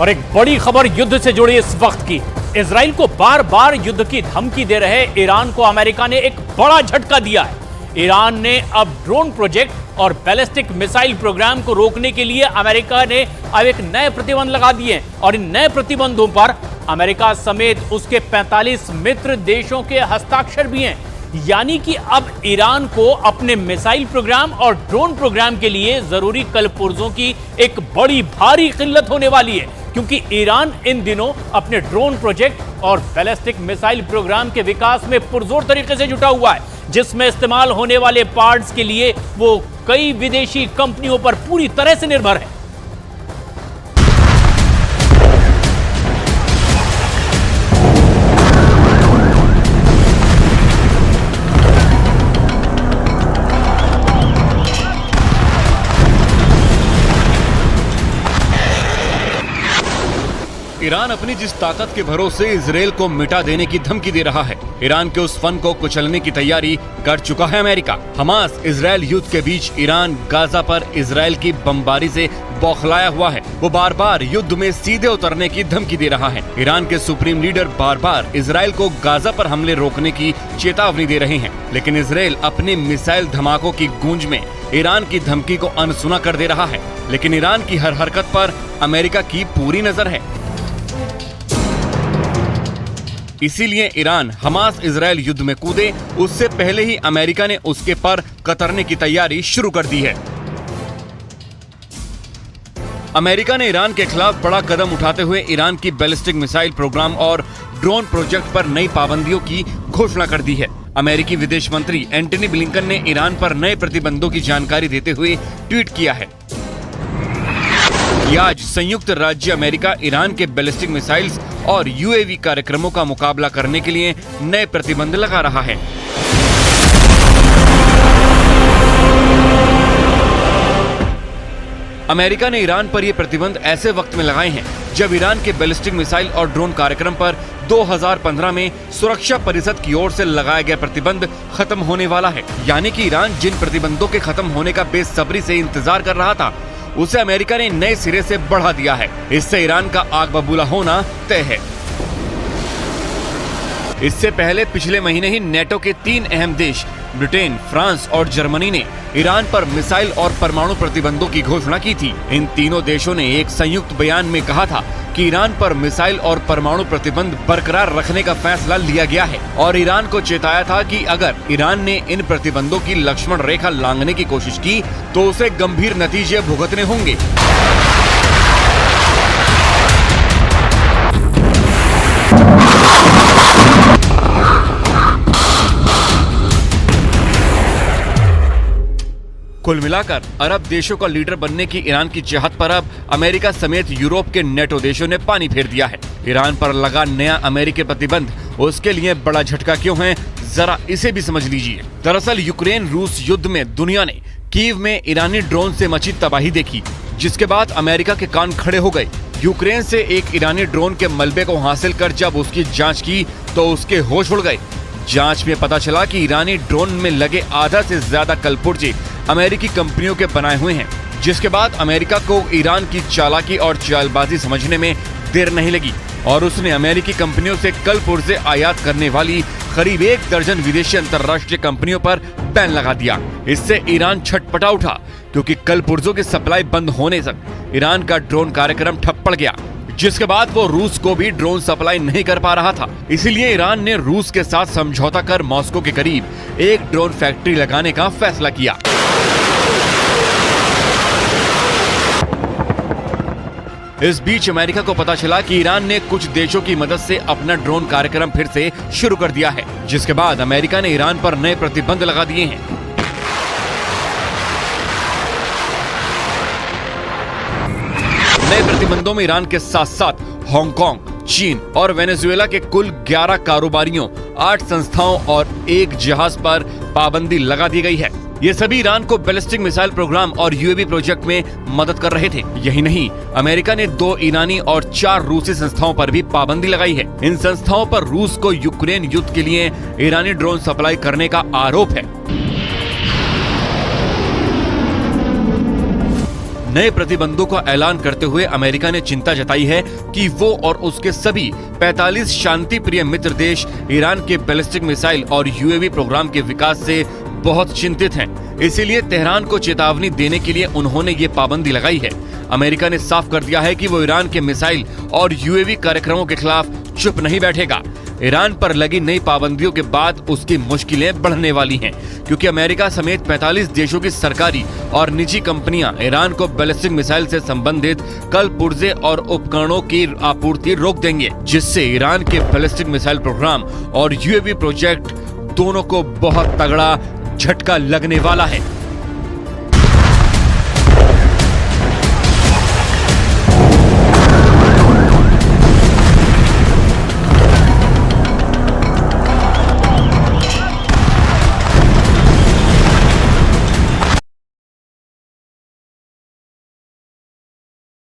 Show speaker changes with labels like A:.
A: और एक बड़ी खबर युद्ध से जुड़ी इस वक्त की। इजराइल को बार बार युद्ध की धमकी दे रहे ईरान को अमेरिका ने एक बड़ा झटका दिया है। ईरान ने अब ड्रोन प्रोजेक्ट और बैलिस्टिक मिसाइल प्रोग्राम को रोकने के लिए अमेरिका ने अब एक नए प्रतिबंध लगा दिए हैं और इन नए प्रतिबंधों पर अमेरिका समेत उसके 45 मित्र देशों के हस्ताक्षर भी हैं। यानी कि अब ईरान को अपने मिसाइल प्रोग्राम और ड्रोन प्रोग्राम के लिए जरूरी कलपुर्जों की एक बड़ी भारी किल्लत होने वाली है, क्योंकि ईरान इन दिनों अपने ड्रोन प्रोजेक्ट और बैलिस्टिक मिसाइल प्रोग्राम के विकास में पुरजोर तरीके से जुटा हुआ है, जिसमें इस्तेमाल होने वाले पार्ट्स के लिए वो कई विदेशी कंपनियों पर पूरी तरह से निर्भर है।
B: ईरान अपनी जिस ताकत के भरोसे इजराइल को मिटा देने की धमकी दे रहा है, ईरान के उस फन को कुचलने की तैयारी कर चुका है अमेरिका। हमास इजराइल युद्ध के बीच ईरान गाजा पर इजराइल की बमबारी से बौखलाया हुआ है। वो बार बार युद्ध में सीधे उतरने की धमकी दे रहा है। ईरान के सुप्रीम लीडर बार बार इजराइल को गाजा पर हमले रोकने की चेतावनी दे रहे हैं, लेकिन इजराइल अपने मिसाइल धमाकों की गूंज में ईरान की धमकी को अनसुना कर दे रहा है। लेकिन ईरान की हर हरकत पर अमेरिका की पूरी नजर है। इसीलिए ईरान हमास इजराइल युद्ध में कूदे उससे पहले ही अमेरिका ने उसके पर कतरने की तैयारी शुरू कर दी है। अमेरिका ने ईरान के खिलाफ बड़ा कदम उठाते हुए ईरान की बैलिस्टिक मिसाइल प्रोग्राम और ड्रोन प्रोजेक्ट पर नई पाबंदियों की घोषणा कर दी है। अमेरिकी विदेश मंत्री एंटनी ब्लिंकन ने ईरान पर नए प्रतिबंधों की जानकारी देते हुए ट्वीट किया है कि आज संयुक्त राज्य अमेरिका ईरान के बैलिस्टिक मिसाइल्स और यूएवी कार्यक्रमों का मुकाबला करने के लिए नए प्रतिबंध लगा रहा है। अमेरिका ने ईरान पर ये प्रतिबंध ऐसे वक्त में लगाए हैं जब ईरान के बैलिस्टिक मिसाइल और ड्रोन कार्यक्रम पर 2015 में सुरक्षा परिषद की ओर से लगाया गया प्रतिबंध खत्म होने वाला है। यानी कि ईरान जिन प्रतिबंधों के खत्म होने का बेसब्री से इंतजार कर रहा था, उसे अमेरिका ने नए सिरे से बढ़ा दिया है। इससे ईरान का आग बबूला होना तय है। इससे पहले पिछले महीने ही नेटो के 3 अहम देश ब्रिटेन, फ्रांस और जर्मनी ने ईरान पर मिसाइल और परमाणु प्रतिबंधों की घोषणा की थी। इन तीनों देशों ने एक संयुक्त बयान में कहा था कि ईरान पर मिसाइल और परमाणु प्रतिबंध बरकरार रखने का फैसला लिया गया है और ईरान को चेताया था कि अगर ईरान ने इन प्रतिबंधों की लक्ष्मण रेखा लांघने की कोशिश की तो उसे गंभीर नतीजे भुगतने होंगे। कुल मिलाकर अरब देशों का लीडर बनने की ईरान की चाहत पर अब अमेरिका समेत यूरोप के नेटो देशों ने पानी फेर दिया है। ईरान पर लगा नया अमेरिकी प्रतिबंध उसके लिए बड़ा झटका क्यों है, जरा इसे भी समझ लीजिए। दरअसल यूक्रेन रूस युद्ध में दुनिया ने कीव में ईरानी ड्रोन से मची तबाही देखी, जिसके बाद अमेरिका के कान खड़े हो गए। यूक्रेन से एक ईरानी ड्रोन के मलबे को हासिल कर जब उसकी जाँच की तो उसके होश उड़ गए। जांच में पता चला कि ईरानी ड्रोन में लगे आधा से ज्यादा कलपुर्जे अमेरिकी कंपनियों के बनाए हुए हैं, जिसके बाद अमेरिका को ईरान की चालाकी और चालबाजी समझने में देर नहीं लगी और उसने अमेरिकी कंपनियों से कलपुर्जे आयात करने वाली करीब 1 दर्जन विदेशी अंतर्राष्ट्रीय कंपनियों पर बैन लगा दिया। इससे ईरान छटपटा उठा, क्योंकि कलपुर्जों की सप्लाई बंद होने तक ईरान का ड्रोन कार्यक्रम ठप पड़ गया, जिसके बाद वो रूस को भी ड्रोन सप्लाई नहीं कर पा रहा था। इसीलिए ईरान ने रूस के साथ समझौता कर मॉस्को के करीब एक ड्रोन फैक्ट्री लगाने का फैसला किया। इस बीच अमेरिका को पता चला कि ईरान ने कुछ देशों की मदद से अपना ड्रोन कार्यक्रम फिर से शुरू कर दिया है, जिसके बाद अमेरिका ने ईरान पर नए प्रतिबंध लगा दिए हैं। नए प्रतिबंधों में ईरान के साथ साथ हांगकांग, चीन और वेनेजुएला के कुल 11 कारोबारियों, 8 संस्थाओं और 1 जहाज पर पाबंदी लगा दी गई है। ये सभी ईरान को बैलिस्टिक मिसाइल प्रोग्राम और यूएवी प्रोजेक्ट में मदद कर रहे थे। यही नहीं, अमेरिका ने 2 ईरानी और 4 रूसी संस्थाओं पर भी पाबंदी लगाई है। इन संस्थाओं पर रूस को यूक्रेन युद्ध के लिए ईरानी ड्रोन सप्लाई करने का आरोप है। नए प्रतिबंधों का ऐलान करते हुए अमेरिका ने चिंता जताई है कि वो और उसके सभी 45 शांति प्रिय मित्र देश ईरान के बैलिस्टिक मिसाइल और यूएवी प्रोग्राम के विकास से बहुत चिंतित हैं। इसीलिए तेहरान को चेतावनी देने के लिए उन्होंने ये पाबंदी लगाई है। अमेरिका ने साफ कर दिया है कि वो ईरान के मिसाइल और यूएवी कार्यक्रमों के खिलाफ चुप नहीं बैठेगा। ईरान पर लगी नई पाबंदियों के बाद उसकी मुश्किलें बढ़ने वाली हैं, क्योंकि अमेरिका समेत 45 देशों की सरकारी और निजी कंपनियां ईरान को बैलिस्टिक मिसाइल से संबंधित कल पुर्जे और उपकरणों की आपूर्ति रोक देंगे, जिससे ईरान के बैलिस्टिक मिसाइल प्रोग्राम और यूएवी प्रोजेक्ट दोनों को बहुत तगड़ा झटका लगने वाला है।